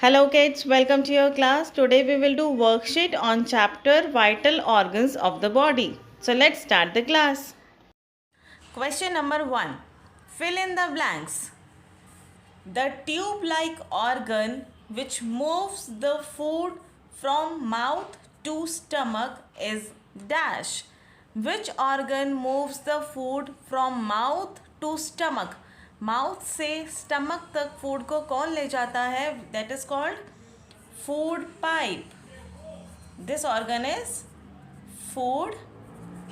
Hello kids, welcome to your class. Today we will do worksheet on chapter Vital Organs of the Body. So let's start the class. Question number 1. Fill in the blanks. The tube-like organ which moves the food from mouth to stomach is dash. Which organ moves the food from mouth to stomach? Mouth से stomach तक food को कौन ले जाता है? That is called food pipe. This organ is food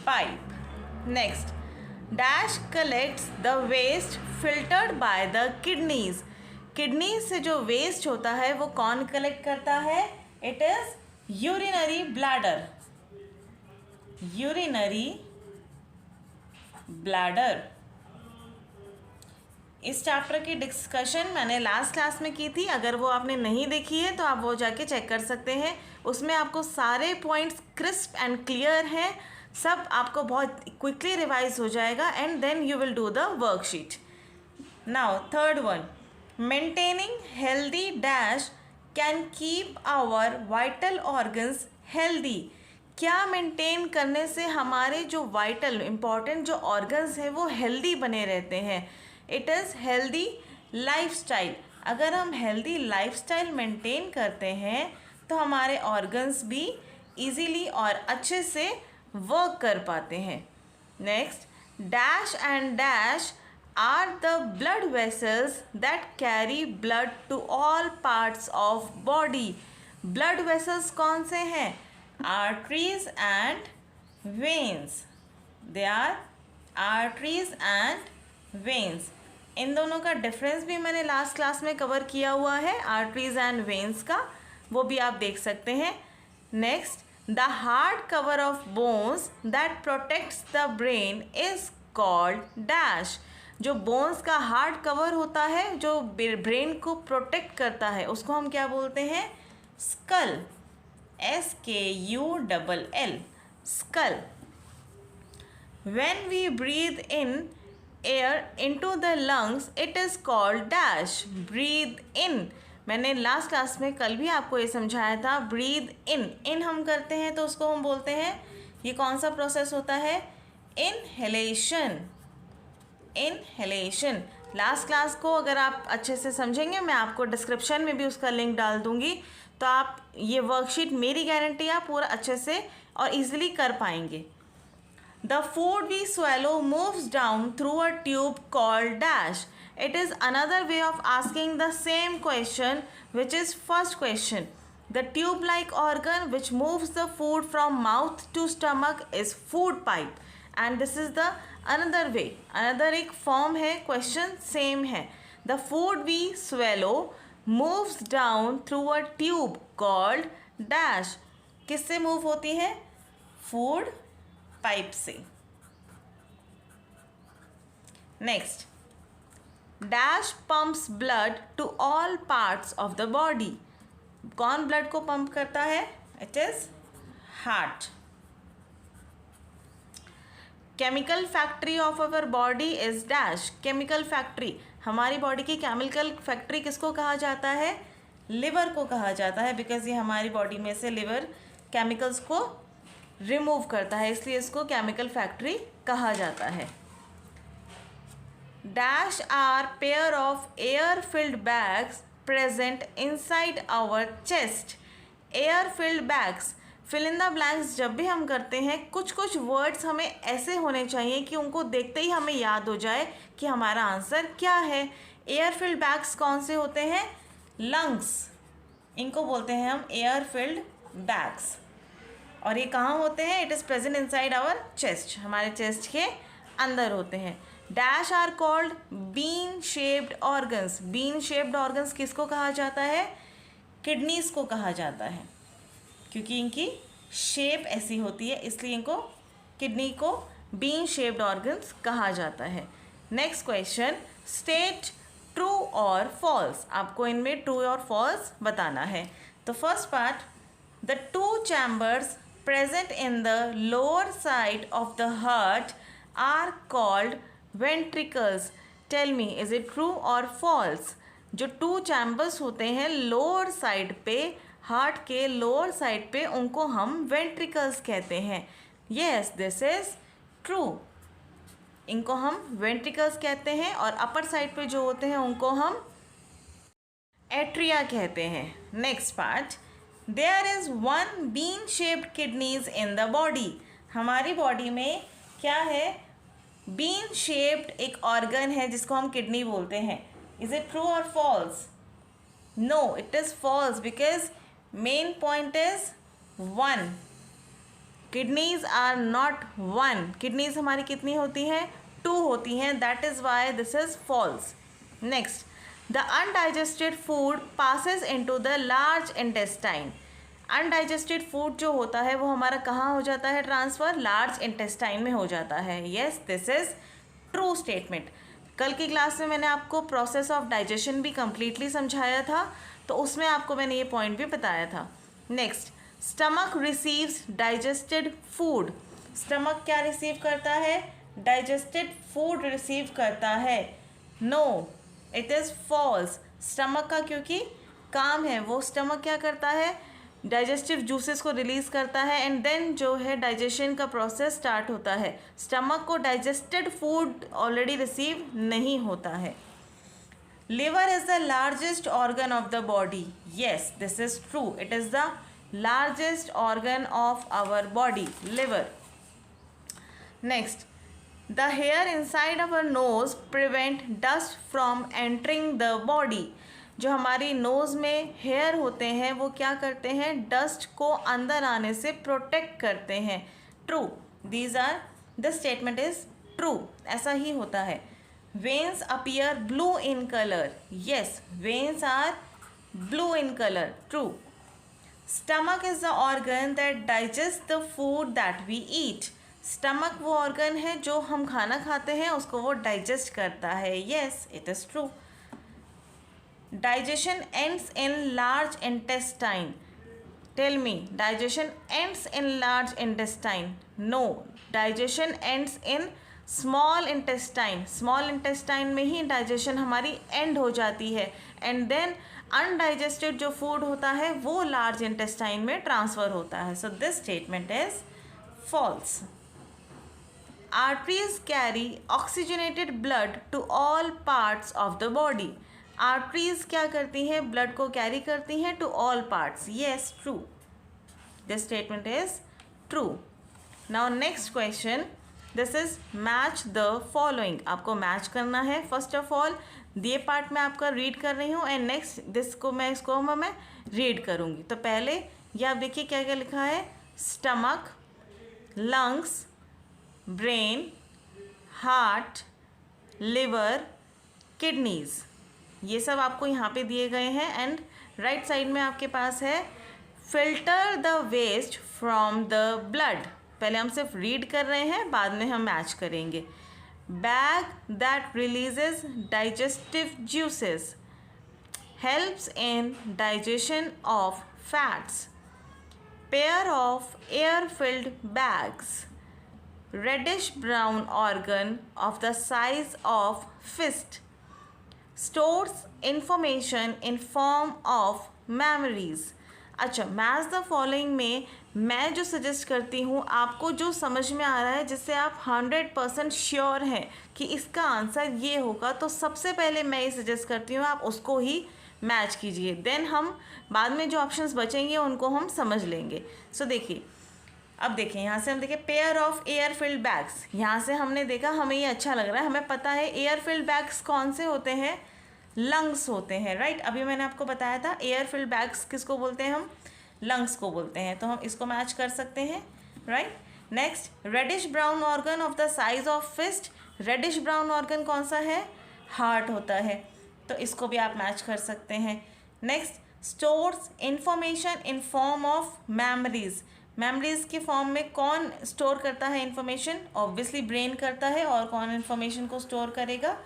pipe. Next, dash collects the waste filtered by the kidneys. Kidney से जो waste होता है वो कौन कलेक्ट करता है? It is urinary bladder. Urinary bladder. इस चैप्टर की डिस्कशन मैंने लास्ट क्लास में की थी. अगर वो आपने नहीं देखी है तो आप वो जाके चेक कर सकते हैं. उसमें आपको सारे पॉइंट्स क्रिस्प एंड क्लियर हैं. सब आपको बहुत क्विकली रिवाइज हो जाएगा and then you will do the worksheet. Now third one, maintaining healthy dash can keep our vital organs healthy. क्या मेंटेन करने से हमारे जो वाइटल इंपॉर्टेंट जो ऑर्गन्स हैं वो हेल्दी बने रहते हैं? It is healthy lifestyle. अगर हम हेल्दी लाइफस्टाइल मेंटेन करते हैं तो हमारे ऑर्गन्स भी इजीली और अच्छे से वर्क कर पाते हैं. Next, dash and dash are the blood vessels that carry blood to all parts of body. Blood vessels कौन से हैं? Arteries and veins. They are arteries and veins. इन दोनों का डिफरेंस भी मैंने लास्ट क्लास में कवर किया हुआ है, आर्टरीज एंड वेन्स का, वो भी आप देख सकते हैं. Next, the hard cover of bones that protects the brain is called dash. जो बोन्स का हार्ड कवर होता है जो ब्रेन को प्रोटेक्ट करता है उसको हम क्या बोलते हैं? Skull. SKULL. Skull. When we breathe in air into the lungs it is called dash. breathe in. मैंने लास्ट क्लास में कल भी आपको ये समझाया था. breathe in हम करते हैं तो उसको हम बोलते हैं, ये कौन सा प्रोसेस होता है? inhalation. inhalation. लास्ट क्लास को अगर आप अच्छे से समझेंगे, मैं आपको डिस्क्रिप्शन में भी उसका लिंक डाल दूंगी, तो आप ये वर्कशीट मेरी गारंटी आप पूरा अच्छे से और इजीली कर पाएंगे. The food we swallow moves down through a tube called dash. It is another way of asking the same question, which is first question. The tube-like organ which moves the food from mouth to stomach is food pipe. And this is the another way. Another एक form है, question same है. The food we swallow moves down through a tube called dash. किससे move होती है? Food pipe से. Next, dash pumps blood to all parts of the body. कौन blood को pump करता है? It is heart. Chemical factory of our body is dash. Chemical factory, हमारी body की केमिकल फैक्ट्री किसको कहा जाता है? लिवर को कहा जाता है, बिकॉज ये हमारी बॉडी में से लिवर केमिकल्स को रिमूव करता है, इसलिए इसको केमिकल फैक्ट्री कहा जाता है. Dash are pair of air filled bags present inside our chest. Air filled bags. Fill in the blanks जब भी हम करते हैं, कुछ कुछ वर्ड्स हमें ऐसे होने चाहिए कि उनको देखते ही हमें याद हो जाए कि हमारा आंसर क्या है. एयर फिल्ड बैग्स कौन से होते हैं? लंग्स. इनको बोलते हैं हम एयर फिल्ड बैग्स. और ये कहाँ होते हैं? It is present inside our chest. हमारे चेस्ट के अंदर होते हैं. Dash are called bean shaped organs. Bean shaped organs किसको कहा जाता है? किडनीज को कहा जाता है, क्योंकि इनकी शेप ऐसी होती है, इसलिए इनको किडनी को बीन शेप्ड ऑर्गन्स कहा जाता है. नेक्स्ट क्वेश्चन, स्टेट ट्रू और फॉल्स. आपको इनमें ट्रू और फॉल्स बताना है. तो first part, the two chambers present in the lower side of the heart are called ventricles. Tell me, is it true or false? जो 2 चैम्बर्स होते हैं लोअर साइड पे, हार्ट के लोअर साइड पे, उनको हम वेंट्रिकल्स कहते हैं। Yes, this is true. इनको हम वेंट्रिकल्स कहते हैं और अपर साइड पे जो होते हैं उनको हम एट्रिया कहते हैं। Next part, there is one bean shaped kidneys in the body. हमारी बॉडी में क्या है? बीन शेप्ड एक ऑर्गन है जिसको हम किडनी बोलते हैं। इज इट ट्रू और false? No, it is false because main point is one. Kidneys are not one. Kidneys हमारी कितनी होती हैं? 2 होती हैं। That is why this is false. Next, the undigested food passes into the large intestine. Undigested food जो होता है वो हमारा कहाँ हो जाता है ट्रांसफ़र? लार्ज इंटेस्टाइन में हो जाता है। Yes, this is true statement. कल की क्लास में मैंने आपको प्रोसेस ऑफ डाइजेशन भी कम्प्लीटली समझाया था, तो उसमें आपको मैंने ये पॉइंट भी बताया था। Next, stomach receives digested food. Stomach क्या रिसीव करता है? डाइजेस्टेड फूड रिसीव करता है। No, it is false. Stomach का क्योंकि काम है, वो स्टमक क्या करता है? डाइजेस्टिव जूसेस को रिलीज़ करता है एंड देन जो है डाइजेशन का प्रोसेस स्टार्ट होता है। स्टमक को डाइजेस्टेड फूड ऑलरेडी रिसीव नहीं होता है। Liver is the largest organ of the body. Yes, this is true. It is the largest organ of our body, liver. Next, the hair inside our nose prevent dust from entering the body. जो हमारी nose में hair होते हैं वो क्या करते हैं? Dust को अंदर आने से प्रोटेक्ट करते हैं। True, these are the statement is true. ऐसा ही होता है। Veins appear blue in colour. Yes, veins are blue in colour. True. Stomach is the organ that digest the food that we eat. Stomach वो organ है जो हम खाना खाते हैं उसको वो डाइजेस्ट करता है। Yes, it is true. Digestion ends in large intestine. Tell me, digestion ends in large intestine? No, digestion ends in small intestine. Small intestine में ही digestion हमारी end हो जाती है and then undigested जो food होता है वो large intestine में transfer होता है. So this statement is false. Arteries carry oxygenated blood to all parts of the body. Arteries क्या करती हैं? ब्लड को कैरी करती हैं to all parts. Yes, true. This statement is true. Now next question, this is match the following. आपको match करना है। First of all दिए पार्ट में आपका रीड कर रही हूँ एंड नेक्स्ट इसको मैं रीड करूँगी। तो पहले ये आप देखिए क्या क्या लिखा है? Stomach, lungs, brain, heart, liver, kidneys, ये सब आपको यहाँ पे दिए गए हैं। एंड राइट साइड में आपके पास है filter the waste from the blood. पहले हम सिर्फ रीड कर रहे हैं, बाद में हम मैच करेंगे। Bag that releases digestive juices, helps in digestion of fats, pair of air filled bags, reddish brown organ of the size of fist, stores information in form of memories. अच्छा, match the following में मैं जो suggest करती हूँ, आपको जो समझ में आ रहा है जिससे आप 100% श्योर हैं कि इसका आंसर ये होगा, तो सबसे पहले मैं ये सजेस्ट करती हूँ आप उसको ही मैच कीजिए। देन हम बाद में जो ऑप्शंस बचेंगे उनको हम समझ लेंगे। सो देखिए, अब देखिए यहाँ से हम देखिए pair of air filled bags. यहाँ से हमने देखा, हमें ये अच्छा लग रहा है, हमें पता है एयर फिल्ड बैग्स कौन से होते हैं? लंग्स होते हैं, राइट। अभी मैंने आपको बताया था एयर फिल्ड बैग्स किसको बोलते हैं? हम लंग्स को बोलते हैं। तो हम इसको मैच कर सकते हैं, right. Next, reddish brown organ of the size of fist. Reddish brown organ कौन सा है? हार्ट होता है, तो इसको भी आप मैच कर सकते हैं। Next, stores information in form of memories. Memories के फॉर्म में कौन स्टोर करता है इन्फॉर्मेशन? ऑब्वियसली ब्रेन करता है। और कौन इन्फॉर्मेशन को स्टोर करेगा?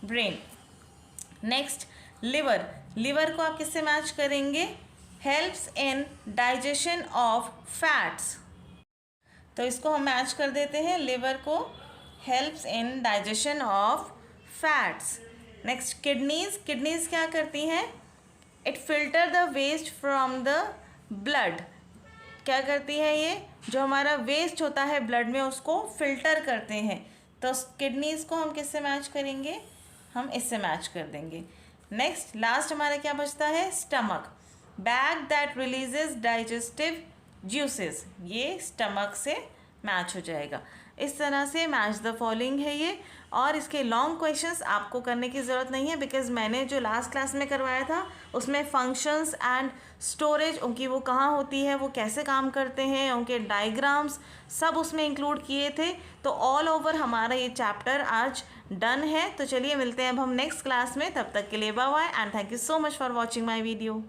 ब्रेन। Next, liver. लिवर को आप किससे मैच करेंगे? Helps in digestion of fats, तो इसको हम मैच कर देते हैं। लिवर को helps in digestion of fats. Next kidneys क्या करती हैं? It filter the waste from the blood. क्या करती है ये? जो हमारा वेस्ट होता है ब्लड में उसको फिल्टर करते हैं। तो किडनीज को हम किससे मैच करेंगे? हम इससे मैच कर देंगे। नेक्स्ट लास्ट हमारा क्या बचता है? Stomach, bag that releases digestive juices. ये स्टमक से मैच हो जाएगा। इस तरह से मैच द फॉलोइंग है ये। और इसके लॉन्ग क्वेश्चंस आपको करने की ज़रूरत नहीं है, बिकॉज मैंने जो लास्ट क्लास में करवाया था उसमें फंक्शंस एंड स्टोरेज उनकी वो कहाँ होती है, वो कैसे काम करते हैं, उनके डायग्राम्स सब उसमें इंक्लूड किए थे। तो ऑल ओवर हमारा ये चैप्टर आज डन है। तो चलिए मिलते हैं अब हम नेक्स्ट क्लास में। तब तक के लिए bye bye and thank you so much for watching my video.